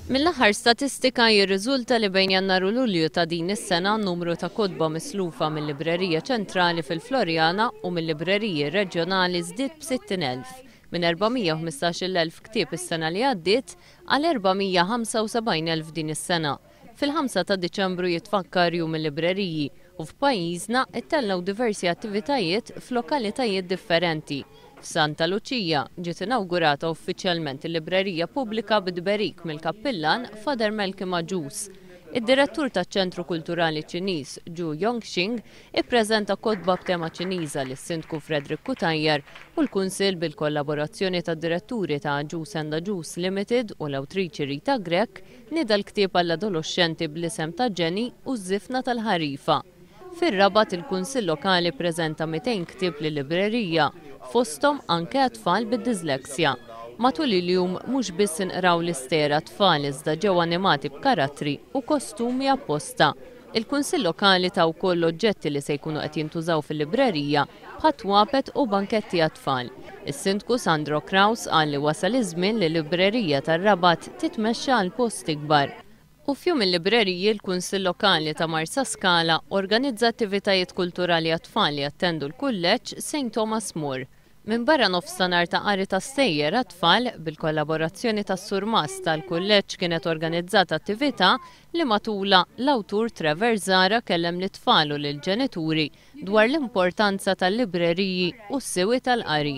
Mill-aħħar statistika jirriżulta li bejn Jannar u Lulju ta' din is-sena n-numru ta' kotba mislufa mill-Librerija Ċentrali fil-Florjana u mill-libreriji reġjonali żdied b'60,000 minn 415,000 ktieb is-sena li għaddiet għal 475,000 din is-sena. Fil-5 ta' Diċembru jitfakkar jum il-libreriji u f'pajjiżna ittellaw diversi attivitajiet f'lokalitajiet differenti. F'Santa Luċija ġiet inawgurata uffiċjalment il-librerija pubblika b'Dberik mill-Kappillan Father Malcolm Aġus. Id-direttur taċ-Ċentru Kulturali Ċiniż Zhu Yongxing ippreżenta kotba b'tema Ċiniża lis-Sindku Frederick Kutajjar u l-Kunsill bil-kollaborazzjoni tad-diretturi ta' Aġus and Aġus Limited u l-awtriċi Rita Grek nida l-ktieb għall-adolescenti bl-isem ta' Jenny u ż-żifna tal-ħarifa. Fir-Rabat il-Kunsill Lokali ppreżenta 200 ktieb lill-librerija, fosthom anke tfal bid-diżleksja. Matul il-jum mhux biss inqraw l-istera tfal iżda ġew animati b'karattri u kostumi apposta. Il-Kunsill Lokali ta' wkoll oġġetti li se jkunu qed jintużaw fil-librerija bħat twapet u banketti għat-tfal. Is-Sindku Sandro Kraus qal li wasal iż-żmien li l-librerija tar-Rabat titmexxa għal posti kbar. U f'jum il-libreriji l-Kunsill Lokali ta' Marsa Scala organizza attivitajiet kulturali għat-tfal li attendu l-kulleġġ St. Thomas More. Minn barra nofsinhar ta' qari ta' stejjer għat-tfal bil-kollaborazzjoni tas Surmas tal-kulleġġ kienet organizzata attività li matula l-awtur Trevor Zara kellem lit-tfal u lill-ġenituri dwar l-importanza tal-libreriji u s-sewwi tal-qari.